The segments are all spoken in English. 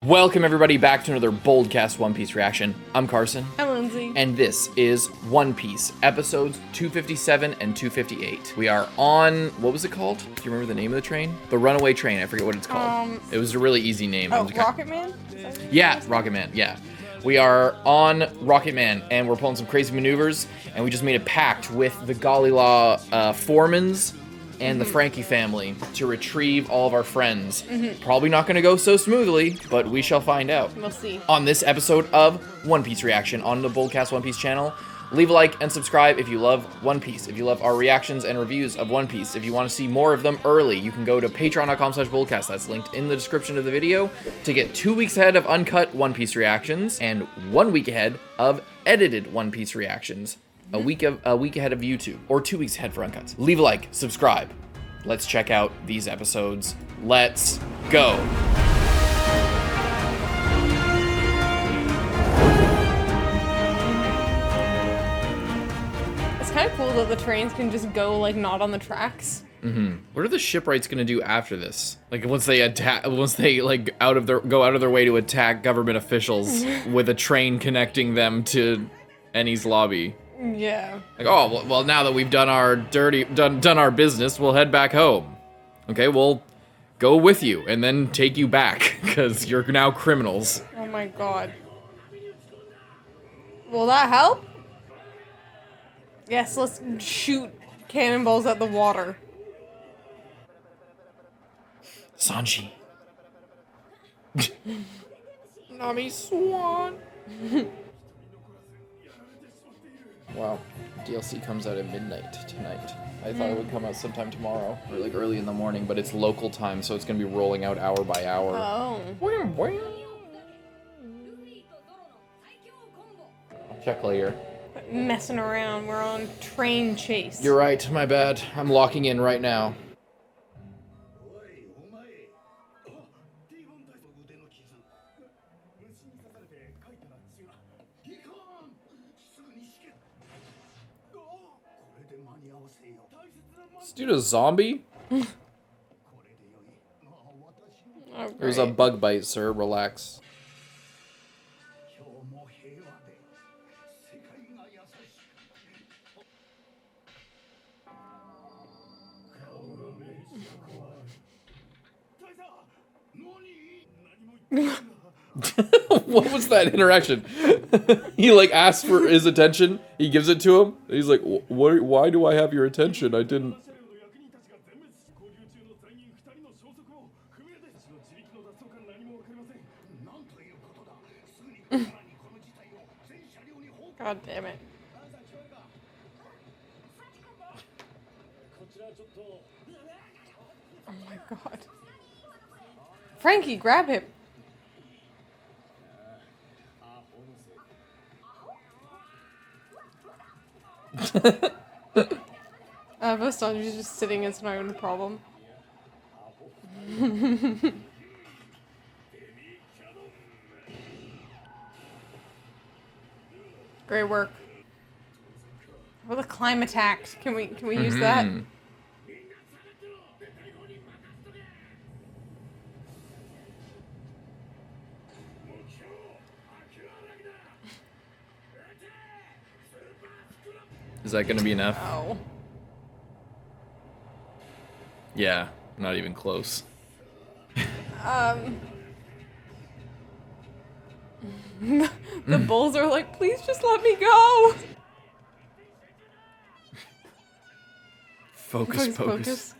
Welcome everybody back to another BOLDcast One Piece reaction. I'm Carson. I'm Lindsay. And this is One Piece, episodes 257 and 258. We are on, what was it called? Do you remember the name of the train? The Runaway Train, I forget what it's called. It was a really easy name. Oh, Rocketman? Yeah, Rocketman, yeah. We are on Rocketman, and we're pulling some crazy maneuvers, and we just made a pact with the Galila Foremans and the Franky family to retrieve all of our friends. Probably not gonna go so smoothly, but we shall find out. We'll see. On this episode of One Piece Reaction on the BOLDcast One Piece channel, leave a like and subscribe if you love One Piece. If you love our reactions and reviews of One Piece. If you want to see more of them early, you can go to patreon.com/BOLDcast. That's linked in the description of the video to get 2 weeks ahead of uncut One Piece reactions and 1 week ahead of edited One Piece reactions. A week ahead of YouTube, or 2 weeks ahead for uncuts. Leave a like, subscribe. Let's check out these episodes. Let's go. It's kind of cool that the trains can just go, like, not on the tracks. What are the shipwrights gonna do after this? Like once they like go out of their way to attack government officials with a train connecting them to Enies lobby. Yeah. Like, oh, well, now that we've done our done our business, we'll head back home. Okay, we'll go with you and then take you back, because you're now criminals. Oh my god. Will that help? Yes, let's shoot cannonballs at the water. Sanji. Nami Swan. Wow, DLC comes out at midnight tonight. I thought it would come out sometime tomorrow, or like early in the morning, but it's local time, so it's gonna be rolling out hour by hour. Oh. Check later. Quit messing around. We're on train chase. You're right, my bad. I'm locking in right now. This dude a zombie? Oh, It was a bug bite, sir. Relax. What was that interaction? He like asks for his attention. He gives it to him. And he's like, "What? Why do I have your attention? I didn't." God damn it. Oh my god. Franky, grab him. Most times he's just sitting, it's not even a problem. Great work. What the climb attacked? Can we use that? Is that gonna be enough? Oh. Yeah, not even close. The bulls are like, please just let me go. Focus.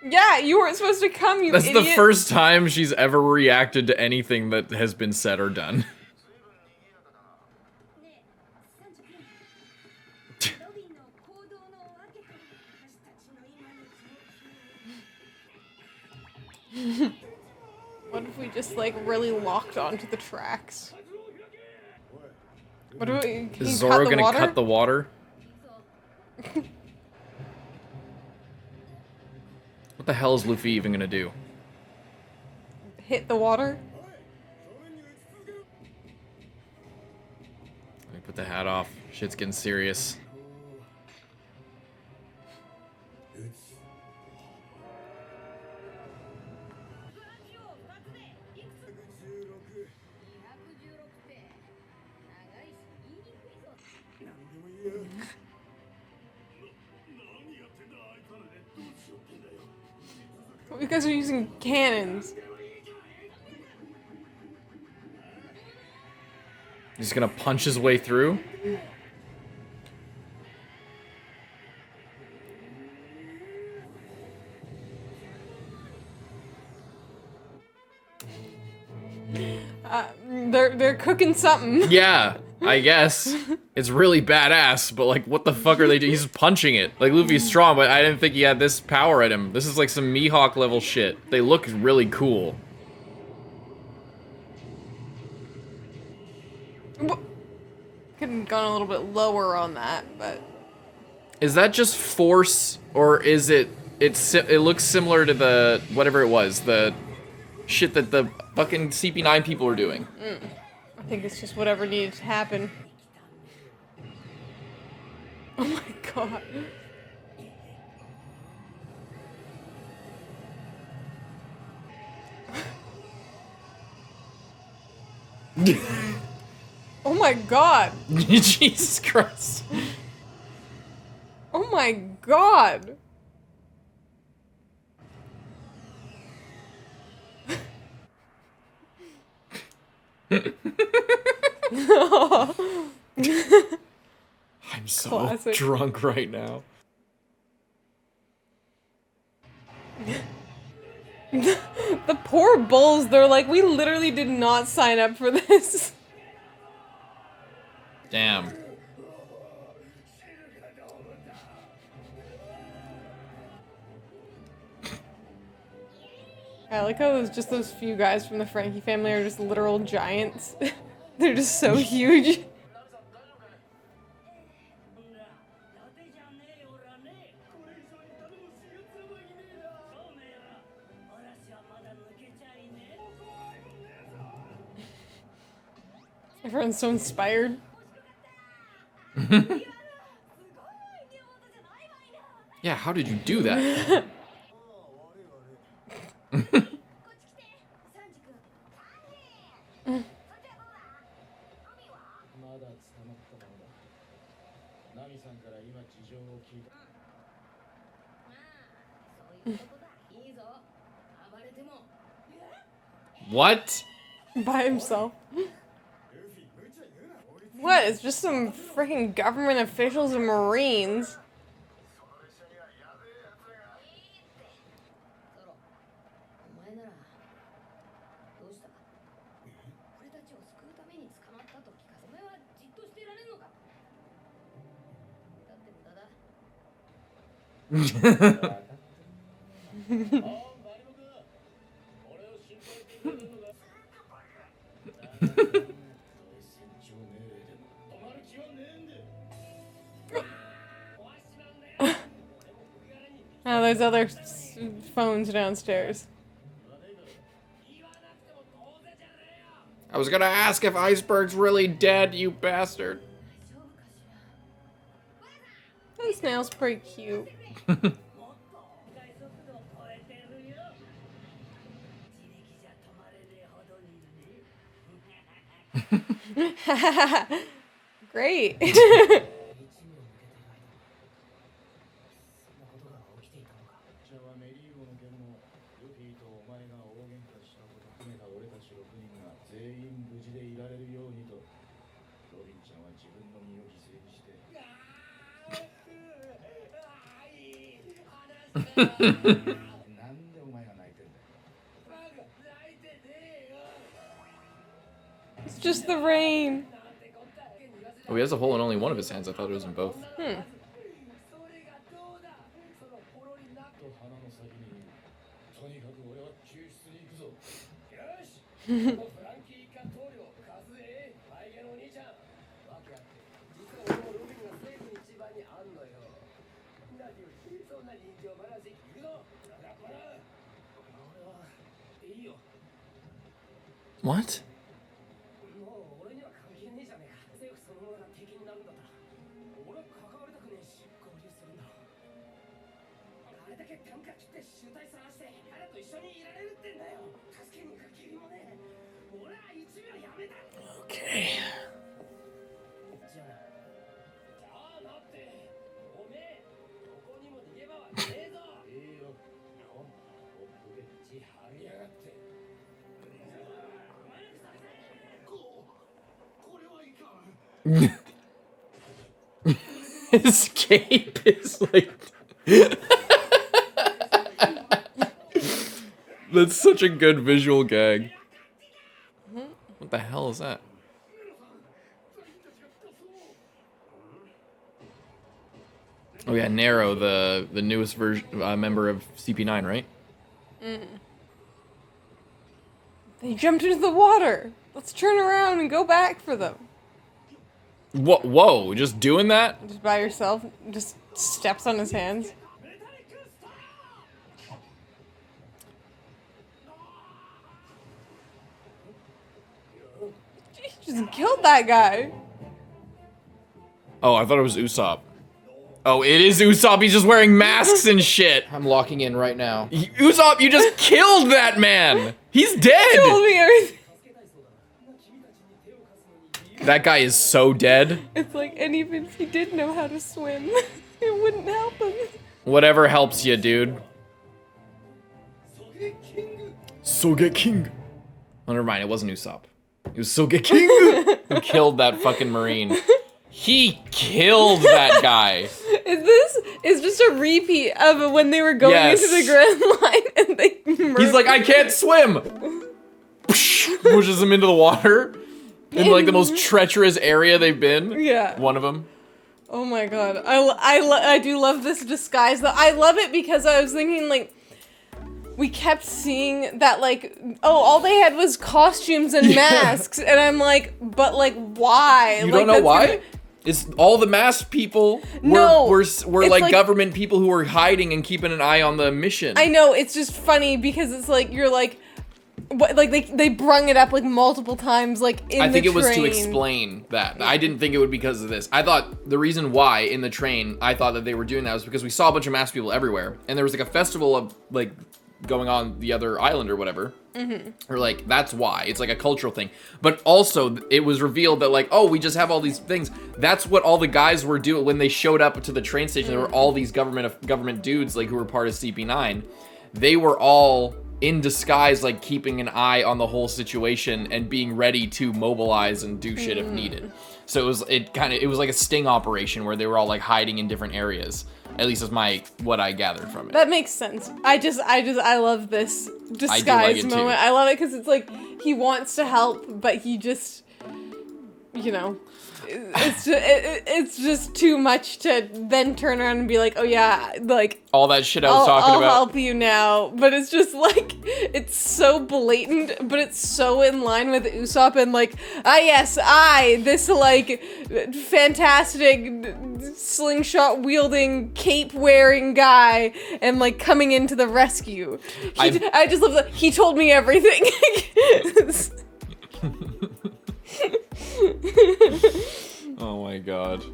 Yeah, you weren't supposed to come, you That's idiot. the first time she's ever reacted to anything that has been said or done. What if we just, like, really locked onto the tracks? What do we... Can Is you Zoro cut the gonna water? cut the water? What the hell is Luffy even gonna do? Hit the water? Put the hat off. Shit's getting serious. You guys are using cannons. He's gonna punch his way through. They're cooking something. Yeah, I guess. It's really badass, but like, what the fuck are they doing? He's just punching it. Like, Luffy's strong, but I didn't think he had this power at him. This is like some Mihawk level shit. They look really cool. Could have gone a little bit lower on that, but... Is that just force, or is it looks similar to the, whatever it was, the shit that the fucking CP9 people were doing? I think it's just whatever needed to happen. Oh my god. Oh my god. Jesus Christ. Oh my god. I'm so Classic. drunk right now. The poor bulls, they're like, we literally did not sign up for this. Damn. I like how there's just those few guys from the Franky family are just literal giants. They're just so huge. Everyone's so inspired. Yeah, how did you do that? What? By himself. What? It's just some freaking government officials and Marines. Oh, there's other phones downstairs. I was gonna ask if Iceberg's really dead, you bastard. That snail's pretty cute. Great. It's just the rain. Oh, he has a hole in only one of his hands. I thought it was in both. What? His cape is like... That's such a good visual gag. What the hell is that? Oh yeah, Nero, the newest version member of CP9, right? They jumped into the water. Let's turn around and go back for them. Whoa, just doing that? Just by yourself, just steps on his hands. He just killed that guy. Oh, I thought it was Usopp. Oh, it is Usopp. He's just wearing masks and shit. I'm locking in right now. Usopp, you just killed that man. He's dead. Told me everything. That guy is so dead. It's like, and even if he did know how to swim, it wouldn't help him. Whatever helps you, dude. SOGEKING. Oh, never mind. It wasn't Usopp. It was SOGEKING who killed that fucking Marine. He killed that guy. Is just a repeat of when they were going into the Grand Line and they murdered. He's like, I can't swim. Pushes him into the water. In like the most treacherous area they've been. Yeah. One of them. Oh my god. I do love this disguise though. I love it because I was thinking like, we kept seeing that like, oh, all they had was costumes and masks. And I'm like, but like, why? You don't know why? It's all the masked people were like government people who were hiding and keeping an eye on the mission. I know, it's just funny because it's like, you're like, what, like they brung it up like multiple times, like in the train. I think it was to explain that. I didn't think it would be because of this. I thought the reason why in the train I thought that they were doing that was because we saw a bunch of masked people everywhere, and there was like a festival of like going on the other island or whatever. Or like that's why it's like a cultural thing. But also it was revealed that like, oh, we just have all these things. That's what all the guys were doing when they showed up to the train station. There were all these government dudes like who were part of CP9. They were all in disguise, like keeping an eye on the whole situation and being ready to mobilize and do shit if needed. So it was like a sting operation where they were all like hiding in different areas. At least is what I gathered from it. That makes sense. I love this disguise moment. Too. I love it because it's like he wants to help, but he just, you know, it's just too much to then turn around and be like, oh yeah, like all that shit I was talking about. I'll help you now, but it's just like it's so blatant, but it's so in line with Usopp and like, this like fantastic slingshot wielding, cape wearing guy, and like coming into the rescue. I just love that he told me everything. Oh my god.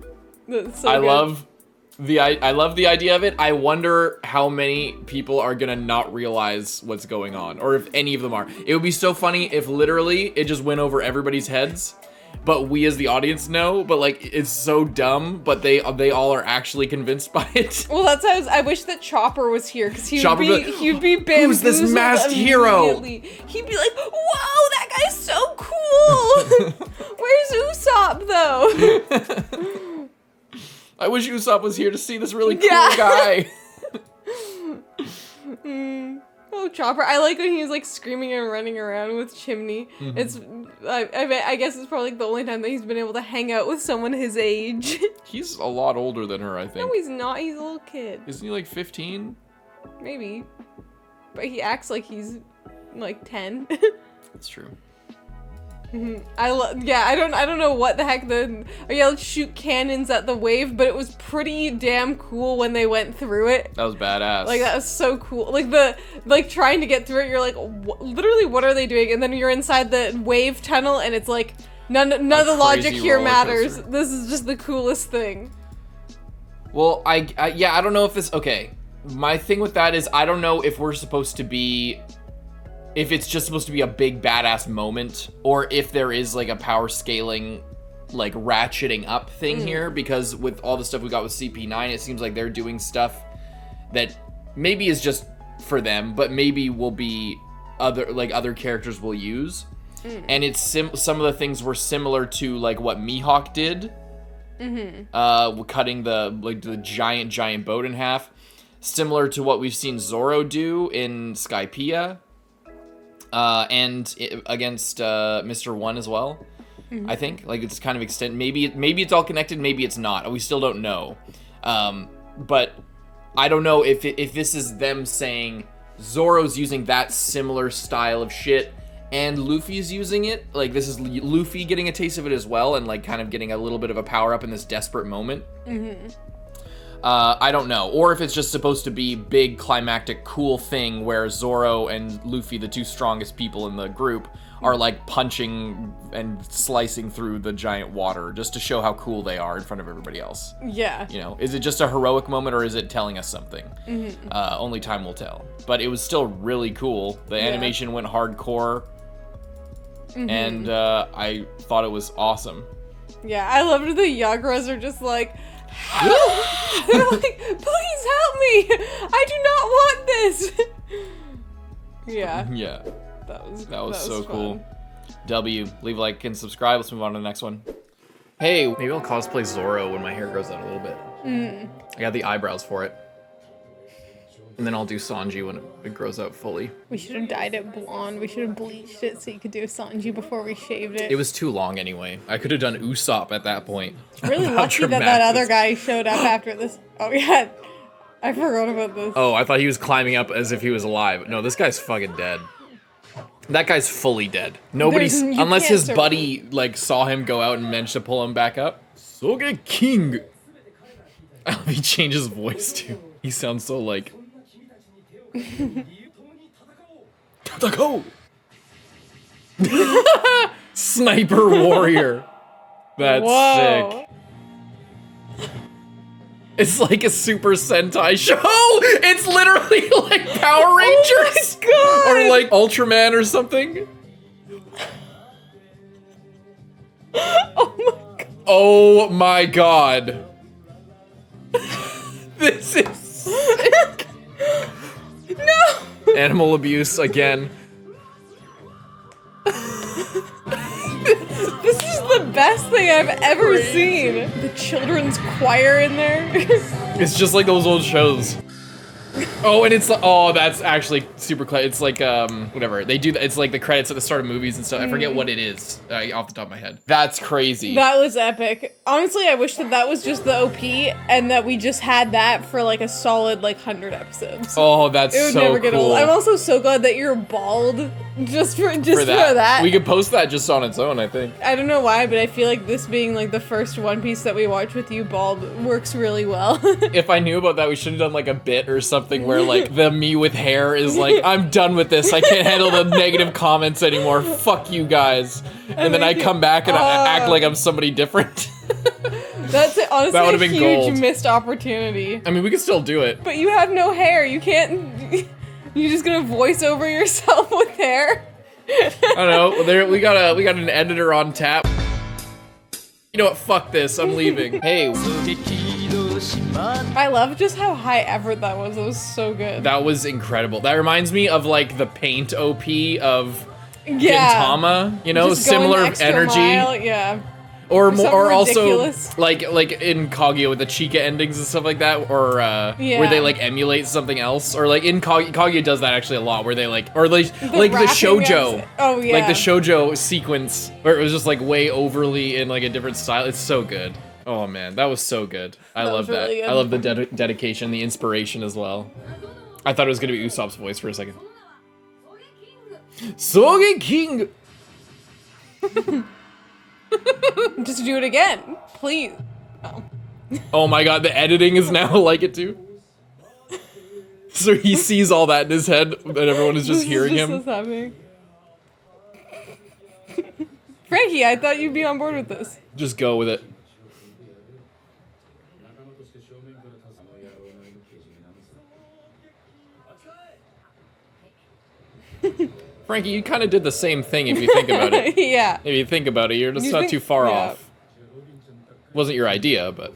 That's so I good. love the idea of it. I wonder how many people are gonna not realize what's going on, or if any of them are. It would be so funny if literally it just went over everybody's heads, but we as the audience know, but like it's so dumb, but they all are actually convinced by it. Well, that's how I wish that Chopper was here, because he'd be bamboozled. Who's this masked hero? He'd be like, whoa, that guy's so cool. Where's Usopp though? I wish Usopp was here to see this really cool guy. Oh, Chopper. I like when he's like screaming and running around with Chimney. I guess it's probably like the only time that he's been able to hang out with someone his age. He's a lot older than her, I think. No, he's not. He's a little kid. Isn't he like 15? Maybe. But he acts like he's like 10. That's true. I don't know what the heck let's shoot cannons at the wave, but it was pretty damn cool when they went through it. That was badass. Like that was so cool. Like trying to get through it, you're like, literally, what are they doing? And then you're inside the wave tunnel, and it's like none of the logic here matters. This is just the coolest thing. Well, I don't know if this. Okay, my thing with that is I don't know if we're supposed to be. If it's just supposed to be a big badass moment, or if there is like a power scaling, like ratcheting up thing here, because with all the stuff we got with CP9, it seems like they're doing stuff that maybe is just for them, but maybe will be other characters will use. and it's some of the things were similar to like what Mihawk did, cutting the giant boat in half, similar to what we've seen Zoro do in Skypiea, and against Mr. One as well. I think like it's kind of extend. Maybe it's all connected. Maybe it's not. We still don't know. But I don't know if this is them saying Zoro's using that similar style of shit and Luffy's using it. Like this is Luffy getting a taste of it as well and like kind of getting a little bit of a power up in this desperate moment. I don't know. Or if it's just supposed to be big climactic cool thing where Zoro and Luffy, the two strongest people in the group, are like punching and slicing through the giant water just to show how cool they are in front of everybody else. Yeah. You know, is it just a heroic moment or is it telling us something? Only time will tell. But it was still really cool. The animation went hardcore. And I thought it was awesome. Yeah, I loved the Yagras are just like, help! They're like, please help me! I do not want this! Yeah. Yeah. That was so fun. cool. W, leave a like and subscribe. Let's move on to the next one. Hey, maybe I'll cosplay Zoro when my hair grows out a little bit. I got the eyebrows for it. And then I'll do Sanji when it grows out fully. We should have dyed it blonde. We should have bleached it so you could do Sanji before we shaved it. It was too long anyway. I could have done Usopp at that point. It's really lucky that other guy showed up after this. Oh yeah, I forgot about this. Oh, I thought he was climbing up as if he was alive. No, this guy's fucking dead. That guy's fully dead. Nobody's, unless his buddy like saw him go out and managed to pull him back up. SOGEKING. I love he changes voice too. He sounds so like. Tatako! Sniper warrior. That's sick. It's like a Super Sentai show. It's literally like Power Rangers. Oh my God. Or like Ultraman or something. Oh my God. Oh my God. This is sick. No. Animal abuse again. This is the best thing I've ever seen. The children's choir in there. It's just like those old shows. Oh, and it's like, oh, that's actually super clever. It's like, whatever. They do, it's like the credits at the start of movies and stuff. I forget what it is off the top of my head. That's crazy. That was epic. Honestly, I wish that was just the OP and that we just had that for like a solid like 100 episodes. Oh, that's so cool. It would never get cool. old. I'm also so glad that you're bald just for that. We could post that just on its own, I think. I don't know why, but I feel like this being like the first One Piece that we watch with you bald works really well. If I knew about that, we should have done like a bit or something where like the me with hair is like, I'm done with this. I can't handle the negative comments anymore. Fuck you guys. And then I come back and I act like I'm somebody different. That's honestly that a huge missed opportunity. I mean, we could still do it. But you have no hair. You can't. You're just gonna voice over yourself with hair. I don't know. There, we got an editor on tap. You know what? Fuck this. I'm leaving. Hey. I love just how high effort that was. It was so good. That was incredible. That reminds me of like the paint OP of Gintama. You know, just similar energy. Mile, yeah. Or more, or also ridiculous. like in Kaguya with the Chica endings and stuff like that, or where they like emulate something else, or like in Kaguya does that actually a lot, where they like, or like the shoujo, like the shoujo sequence where it was just like way overly in like a different style. It's so good. Oh man, that was so good. I love that. Really I love the dedication, the inspiration as well. I thought it was gonna be Usopp's voice for a second. SOGEKING. Just do it again, please. Oh. Oh my god, the editing is now like it too. So he sees all that in his head, and everyone is just hearing him. What's happening? Franky, I thought you'd be on board with this. Just go with it. Franky, you kind of did the same thing if you think about it. Yeah. If you think about it, you're just not too far off. Wasn't your idea, but...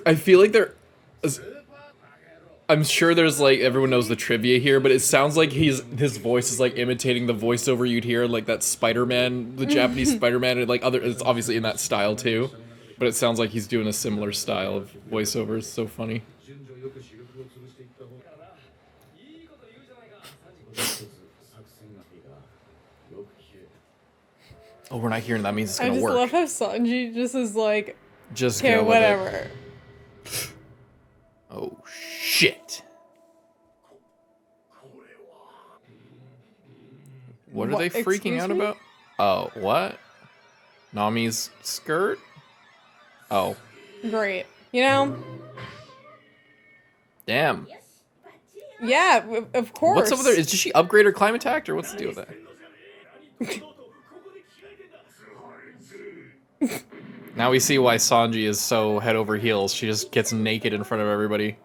I feel like I'm sure there's like everyone knows the trivia here, but it sounds like his voice is like imitating the voiceover you'd hear like that Spider-Man, the Japanese Spider-Man, and like other. It's obviously in that style too, but it sounds like he's doing a similar style of voiceover. It's so funny. Oh, we're not hearing that means it's gonna work. I just love how Sanji just is like, just okay, go with whatever. It. Oh shit! What are they freaking out about? Oh, what? Nami's skirt? Oh. Great. You know? Damn. Yeah, of course. What's up with her? Did she upgrade her climb attack, or what's the deal with that? Now we see why Sanji is so head over heels. She just gets naked in front of everybody.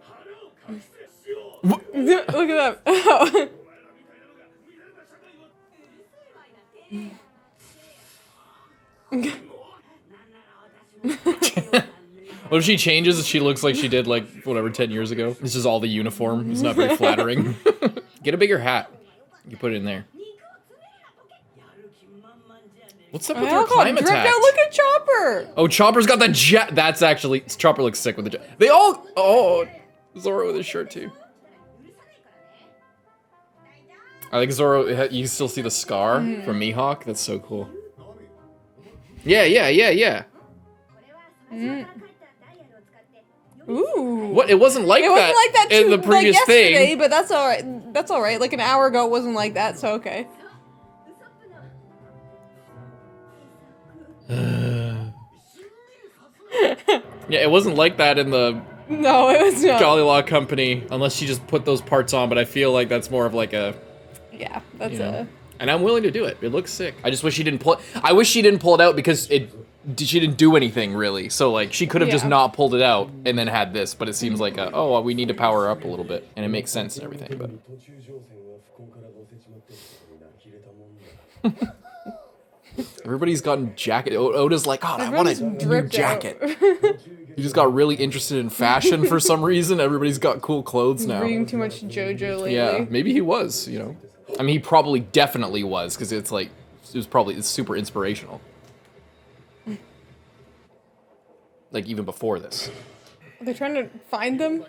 Look at that. Oh. What if she changes? She looks like she did like whatever 10 years ago. This is all the uniform. It's not very flattering. Get a bigger hat. You put it in there. What's up with her climb attack? Look at Chopper. Oh, Chopper's got the jet. That's actually Chopper looks sick with the jet. They all. Oh, Zoro with his shirt too. I think Zoro. You still see the scar from Mihawk. That's so cool. Yeah. Ooh. What? It wasn't like that. It wasn't like that in the previous like yesterday, thing. but that's all right. That's all right. Like an hour ago, it wasn't like that, so okay. Yeah, it wasn't like that in the No, it was not. Jolly Law Company, unless she just put those parts on, but I feel like that's more of like a... Yeah, that's you know, and I'm willing to do it. It looks sick. I just wish she didn't pull it. I wish she didn't pull it out because she didn't do anything, really. So, like, she could have just not pulled it out and then had this, but it seems like, oh, well, we need to power her up a little bit, and it makes sense and everything, but... Everybody's gotten jacket. Oda's like, God, I want a new jacket. He just got really interested in fashion for some reason. Everybody's got cool clothes now. Reading too much JoJo lately. Yeah, maybe he was, you know. I mean, he probably definitely was, because it's like, it's super inspirational. Like, even before this. Are they trying to find them?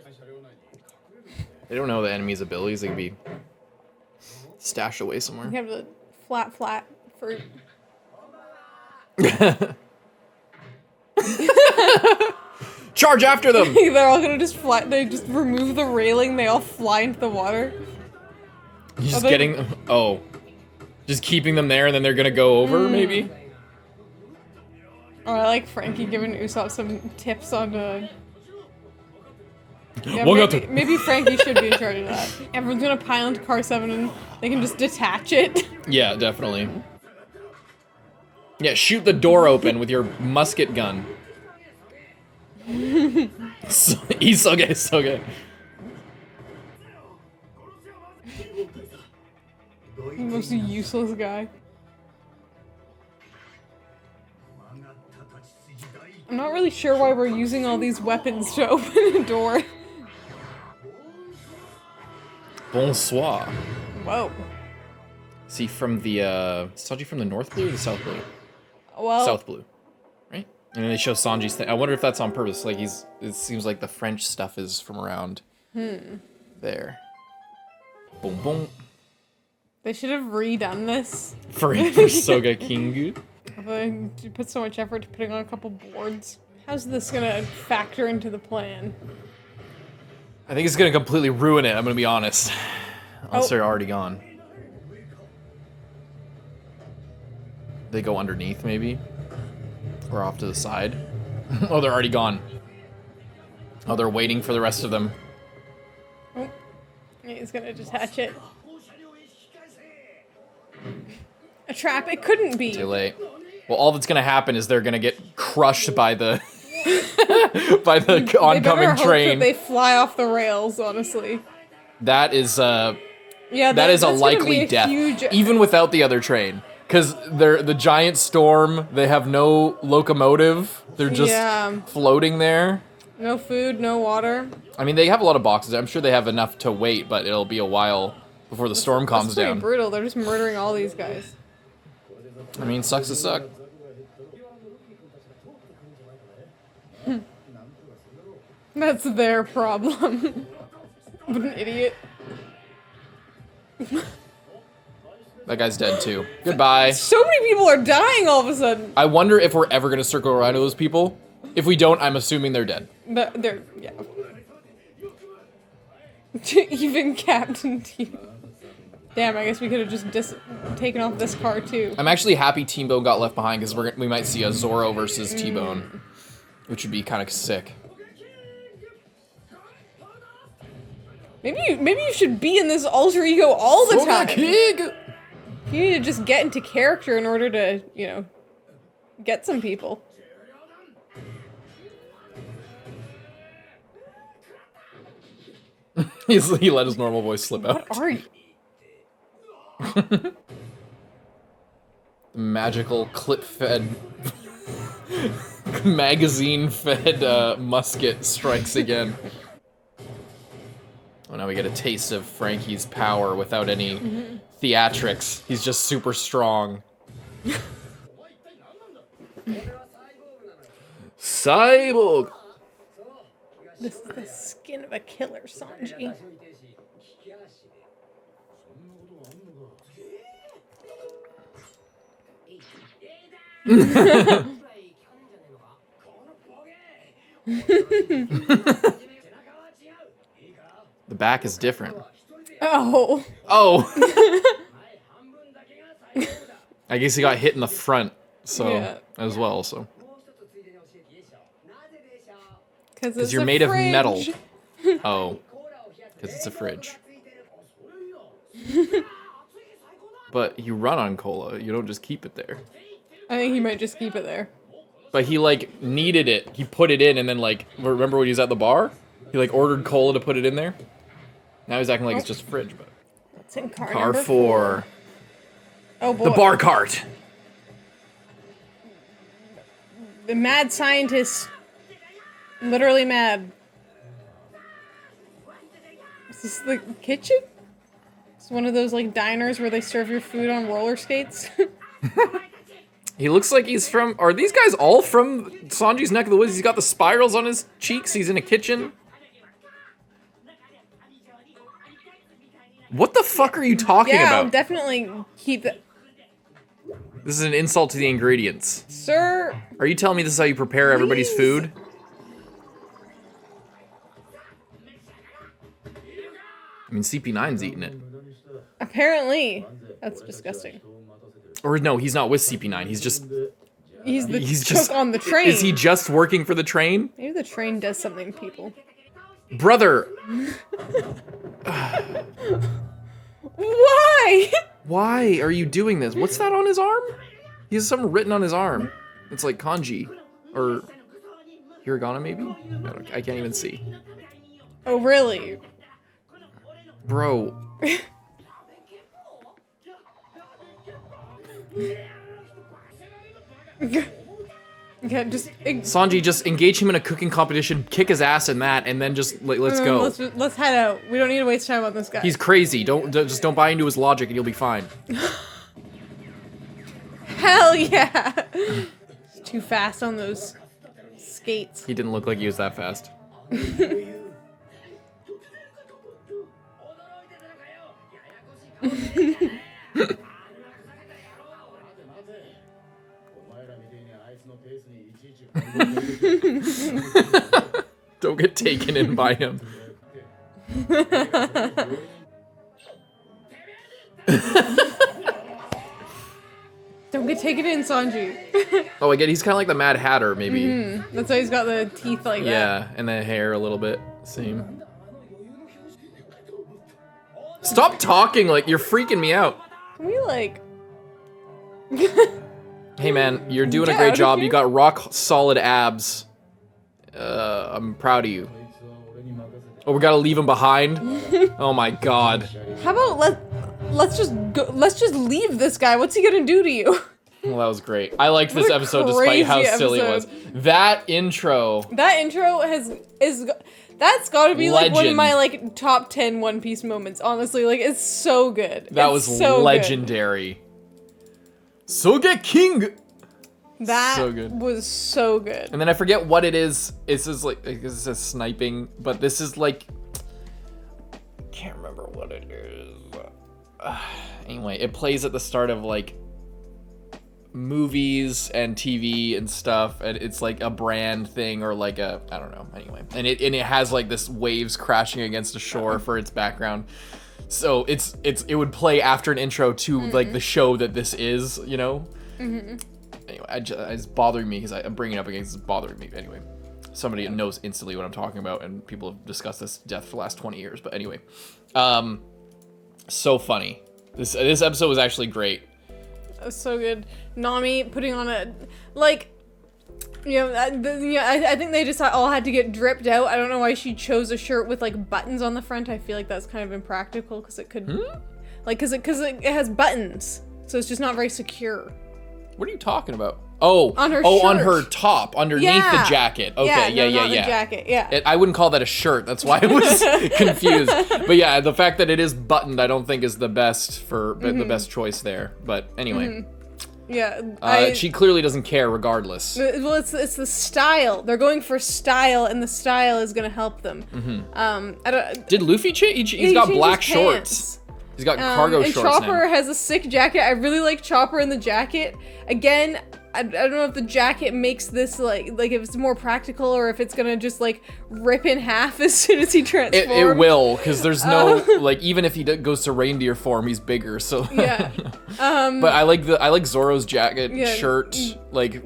They don't know the enemy's abilities. They can be stashed away somewhere. You have the flat fruit. Charge after them! They're all gonna just fly. They just remove the railing. They all fly into the water. He's just getting... Oh. Just keeping them there, and then they're gonna go over, maybe? Oh, I like Franky giving Usopp some tips on yeah, maybe Franky should be in charge of that. Everyone's gonna pile into car 7 and they can just detach it. Yeah, definitely. Yeah, shoot the door open with your musket gun. He's so good, so good. Most useless guy. I'm not really sure why we're using all these weapons to open a door. Bonsoir. Whoa. Is he from the, Sanji from the North Blue or the South Blue? Well, South Blue, right? And then they show Sanji's thing. I wonder if that's on purpose. Like, it seems like the French stuff is from around there. Boom, boom. They should have redone this. For SOGEKING. They put so much effort to putting on a couple boards. How's this gonna factor into the plan? I think it's gonna completely ruin it, I'm gonna be honest. Unless they're already gone. They go underneath, maybe? Or off to the side? Oh, they're already gone. Oh, they're waiting for the rest of them. Oh, he's gonna detach it. A trap? It couldn't be. Too late. Well, all that's gonna happen is they're gonna get crushed by the by the oncoming train. That they fly off the rails, honestly. That is yeah, that is a likely death, even without the other train. Because they're the giant storm. They have no locomotive. They're just floating there. No food, no water. I mean, they have a lot of boxes. I'm sure they have enough to wait, but it'll be a while before the storm calms down. That's pretty brutal. They're just murdering all these guys. I mean, sucks to suck. That's their problem. What an idiot. That guy's dead too. Goodbye. So many people are dying all of a sudden. I wonder if we're ever gonna circle around to those people. If we don't, I'm assuming they're dead. They're yeah. Even Captain T. Damn, I guess we could have just taken off this car too. I'm actually happy T-Bone got left behind because we might see a Zoro versus T-Bone, which would be kind of sick. Maybe you should be in this alter ego all the time. SOGEKING! You need to just get into character in order to, you know, get some people. He let his normal voice slip out. What are you? Magical clip-fed, magazine-fed musket strikes again. Oh, now we get a taste of Franky's power without any theatrics. He's just super strong. Cyborg! This is the skin of a killer, Sanji. The back is different. Oh. Oh! I guess he got hit in the front, so Yeah. as well, so. Because you're made of metal. Oh. Because it's a fridge. But you run on cola, you don't just keep it there. I think he might just keep it there. But he, like, needed it. He put it in and then, like, remember when he was at the bar? He, like, ordered cola to put it in there? Now he's acting like it's just a fridge, but... That's in car Car number 4. Oh boy. The bar cart! The mad scientist. Literally mad. Is this the kitchen? It's one of those, like, diners where they serve your food on roller skates. He looks like he's from... Are these guys all from Sanji's neck of the woods? He's got the spirals on his cheeks. He's in a kitchen. What the fuck are you talking Yeah, I'll about? definitely keep it. This is an insult to the ingredients. Sir. Are you telling me this is how you prepare everybody's food? I mean, CP9's eating it. Apparently. That's disgusting. Or no, he's not with CP9. He's just... He's the He's cook just on the train. Is he just working for the train? Maybe the train does something to people. Brother! Why? Why are you doing this? What's that on his arm? He has something written on his arm. It's like kanji. Or hiragana, maybe? I can't even see. Oh, really? Bro. Okay, just Sanji, just engage him in a cooking competition, kick his ass in that, and then just let's go. Let's head out. We don't need to waste time on this guy. He's crazy. Just don't buy into his logic, and you'll be fine. Hell yeah! He's too fast on those skates. He didn't look like he was that fast. Don't get taken in by him. Don't get taken in, Sanji. Oh, I get he's kind of like the Mad Hatter, maybe. That's why he's got the teeth like that. Yeah, and the hair a little bit. Same. Stop talking, like, you're freaking me out. Can we, like... Hey, man, you're doing a Get great out of job. here. You got rock solid abs. I'm proud of you. Oh, we gotta leave him behind? Oh my god. How about let's just go, let's just leave this guy. What's he gonna do to you? Well, that was great. I liked this What a episode despite how crazy silly it was. episode. That intro. That's got to be like one of Legend. my like top 10 One Piece moments. Honestly, like it's so good. That It's was so legendary. SOGEKING. That So good. was so good. And then I forget what it is. It's just like it says sniping, but this is like can't remember what it is. Anyway, it plays at the start of like movies and TV and stuff, and it's like a brand thing or like a I don't know. Anyway, and it has like this waves crashing against a shore for its background. So it would play after an intro to like the show that this is, you know. Anyway, it's bothering me because I'm bringing it up again. It's bothering me anyway. Somebody knows instantly what I'm talking about, and people have discussed this to death for the last 20 years. But anyway, so funny. This episode was actually great. That's so good. Nami putting on a like. I think they just all had to get dripped out. I don't know why she chose a shirt with like buttons on the front. I feel like that's kind of impractical because it could, like, because it has buttons, so it's just not very secure. What are you talking about? Oh, on her on shirt. her top, underneath the jacket. Okay, yeah. The jacket, yeah. I wouldn't call that a shirt. That's why I was confused. But yeah, the fact that it is buttoned, I don't think is the best the best choice there. But anyway. Yeah, she clearly doesn't care regardless. Well, it's the style. They're going for style, and the style is gonna help them. I don't. Did Luffy change? He's got black shorts. He's got cargo and shorts Chopper now. has a sick jacket. I really like Chopper in the jacket. Again, I don't know if the jacket makes this like if it's more practical or if it's gonna just like rip in half as soon as he transforms. It will, because there's no like even if he goes to reindeer form, he's bigger. So yeah. But I like Zoro's jacket, shirt, like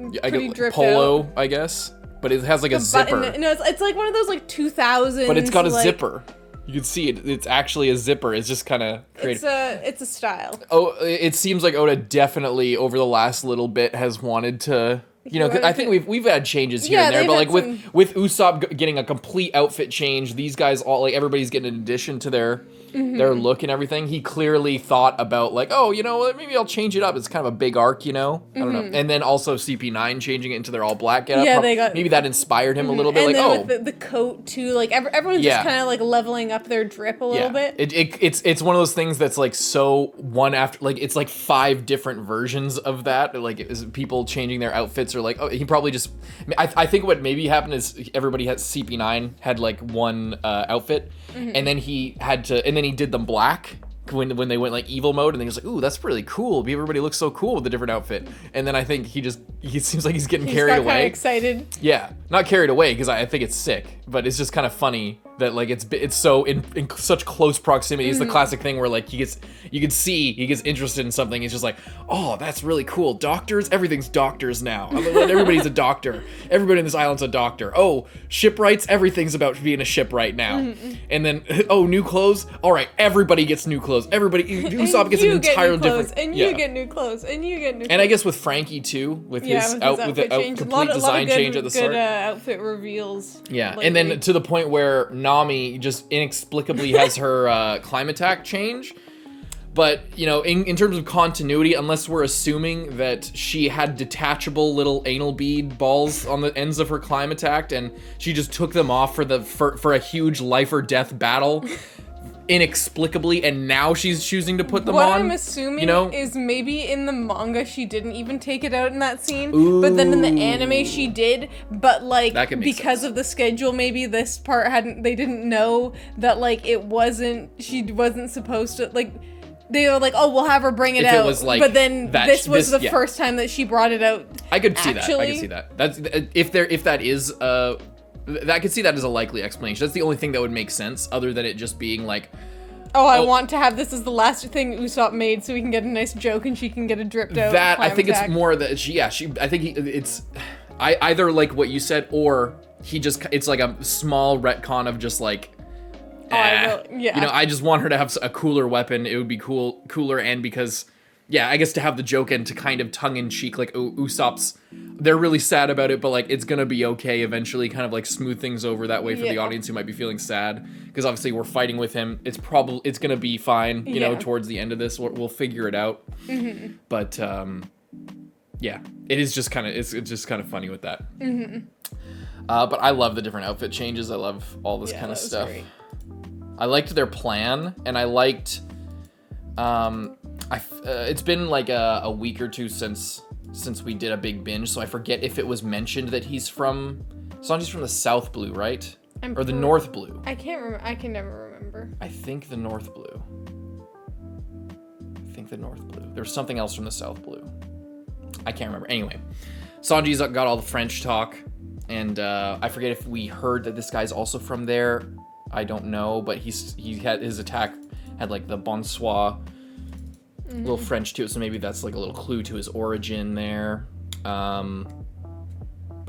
polo, I guess. But it has like a zipper. No, it's like one of those like 2000s. But it's got a zipper. You can see it. It's actually a zipper. It's just kind of creative. It's a style. Oh, it seems like Oda definitely over the last little bit has wanted to. You know, I think we've had changes here and there, but like with Usopp getting a complete outfit change, these guys all like everybody's getting an addition to their look and everything. He clearly thought about like, oh, you know what, maybe I'll change it up. It's kind of a big arc, you know. I don't know. And then also CP9 changing it into their all black getup. Yeah, they got maybe that inspired him a little bit. And like, then with the coat too, like everyone's just kind of like leveling up their drip a little bit. It's one of those things that's like so one after like it's like 5 different versions of that. Like it is people changing their outfits or like he probably just I think what maybe happened is everybody had CP9 had like one outfit and then he did them black when they went like evil mode, and then he was like, ooh, that's really cool. Everybody looks so cool with the different outfit. And then I think he seems like he's getting carried away. Kind of excited. Yeah, not carried away because I think it's sick, but it's just kind of funny that like it's so in such close proximity. It's the classic thing where like you can see he gets interested in something. He's just like, oh, that's really cool. Doctors, everything's doctors now. Everybody's a doctor. Everybody in this island's a doctor. Oh, shipwrights, everything's about being a shipwright now. And then oh, new clothes. All right, everybody gets new clothes. Everybody, Usopp gets an entirely different. And you get new clothes. And you get new. And I guess with Franky too, with his outfit change, complete design change at the start. Good outfit reveals. Yeah, lately. and then to the point where Nami just inexplicably has her climate attack change. But, you know, in terms of continuity, unless we're assuming that she had detachable little anal bead balls on the ends of her climb attack and she just took them off for a huge life or death battle inexplicably, and now she's choosing to put them on. What I'm assuming is maybe in the manga she didn't even take it out in that scene, but then in the anime she did, but like because of the schedule, maybe this part they didn't know that like she wasn't supposed to like. They were like, oh, we'll have her bring it out. It was like but then this was the first time that she brought it out. I could see that. I could see that. That's if that is I could see that as a likely explanation. That's the only thing that would make sense, other than it just being like, I want to have this as the last thing Usopp made, so we can get a nice joke and she can get a dripped out. That I think it's more that I think it's either like what you said, or it's like a small retcon of just like. You know, I just want her to have a cooler weapon. It would be cooler, and because, yeah, I guess to have the joke and to kind of tongue-in-cheek, like, Usopp's, they're really sad about it, but, like, it's gonna be okay eventually, kind of, like, smooth things over that way for the audience who might be feeling sad, because obviously we're fighting with him. It's gonna be fine, you know, towards the end of this. We'll figure it out. But, yeah, it is just kind of, it's just kind of funny with that. But I love the different outfit changes. I love all this kind of stuff. Great. I liked their plan, and I liked, it's been like a week or two since we did a big binge, so I forget if it was mentioned that Sanji's from the South Blue, right? Or the North Blue. I can't remember. I can never remember. I think the North Blue. There's something else from the South Blue. I can't remember. Anyway, Sanji's got all the French talk, and I forget if we heard that this guy's also from there. I don't know, but he had his attack had like the bonsoir little French to it, so maybe that's like a little clue to his origin there. But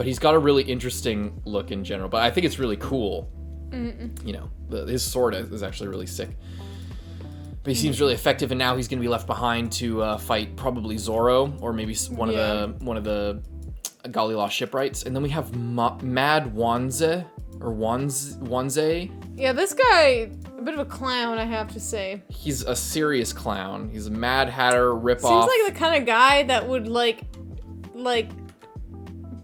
he's got a really interesting look in general, but I think it's really cool. You know, his sword is actually really sick. But he seems really effective, and now he's going to be left behind to fight probably Zoro, or maybe one of the Galileo shipwrights. And then we have Mad Wanze, or Wanze. Yeah, this guy, a bit of a clown, I have to say. He's a serious clown. He's a Mad Hatter ripoff. Seems like the kind of guy that would like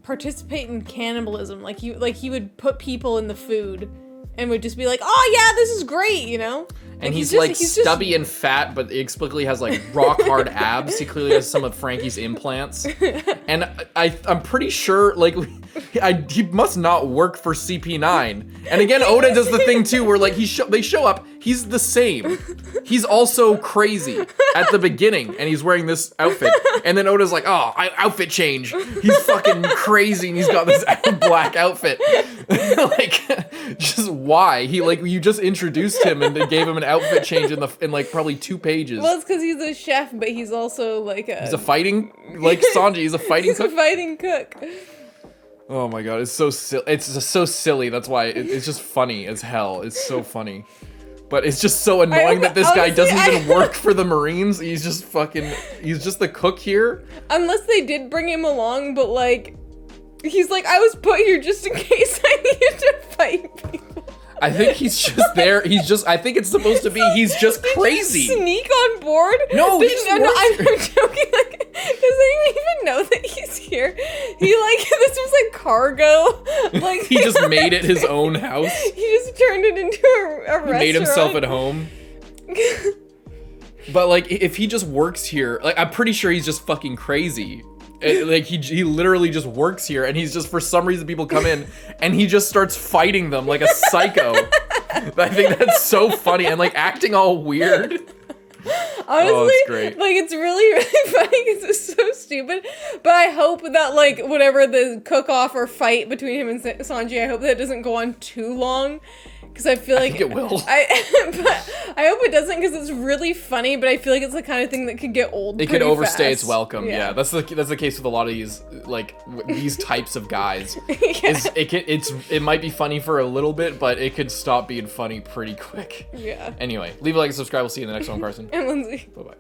participate in cannibalism. Like he would put people in the food and would just be like, "Oh yeah, this is great," you know? And he's stubby and fat, but he explicitly has like rock hard abs. He clearly has some of Franky's implants. And I'm pretty sure like he must not work for CP9. And again, Oda does the thing too where like they show up, he's the same. He's also crazy at the beginning, and he's wearing this outfit. And then Oda's like, "Oh, outfit change." He's fucking crazy, and he's got this black outfit. Like, just why? You just introduced him and gave him an outfit change in like probably 2 pages. Well, it's because he's a chef, but he's also like he's a fighting, like Sanji, he's a fighting cook. He's a fighting cook. Oh my god, it's so silly. It's just so silly. That's why it's just funny as hell. It's so funny. But it's just so annoying that this guy doesn't even work for the Marines. He's just the cook here. Unless they did bring him along, but like, he's like, I was put here just in case I needed to fight people. I think he's just there. I think it's supposed to be, he's just crazy. Did you sneak on board? No, I'm joking. Like, does anyone even know that he's here? He this was like cargo. Like he just made it his own house. He just turned it into a restaurant. He made himself at home. But like, if he just works here, like I'm pretty sure he's just fucking crazy. Like he literally just works here, and he's just, for some reason, people come in and he just starts fighting them like a psycho. I think that's so funny, and like acting all weird. Honestly, it's great. Like it's really funny because it's so stupid. But I hope that like whatever the cook-off or fight between him and Sanji, I hope that doesn't go on too long. Because I feel like I think it will. But I hope it doesn't, because it's really funny. But I feel like it's the kind of thing that could get old. It could overstay its welcome. Yeah, that's the case with a lot of these these types of guys. It might be funny for a little bit, but it could stop being funny pretty quick. Yeah. Anyway, leave a like and subscribe. We'll see you in the next one, Carson. And Lindsay. Bye bye.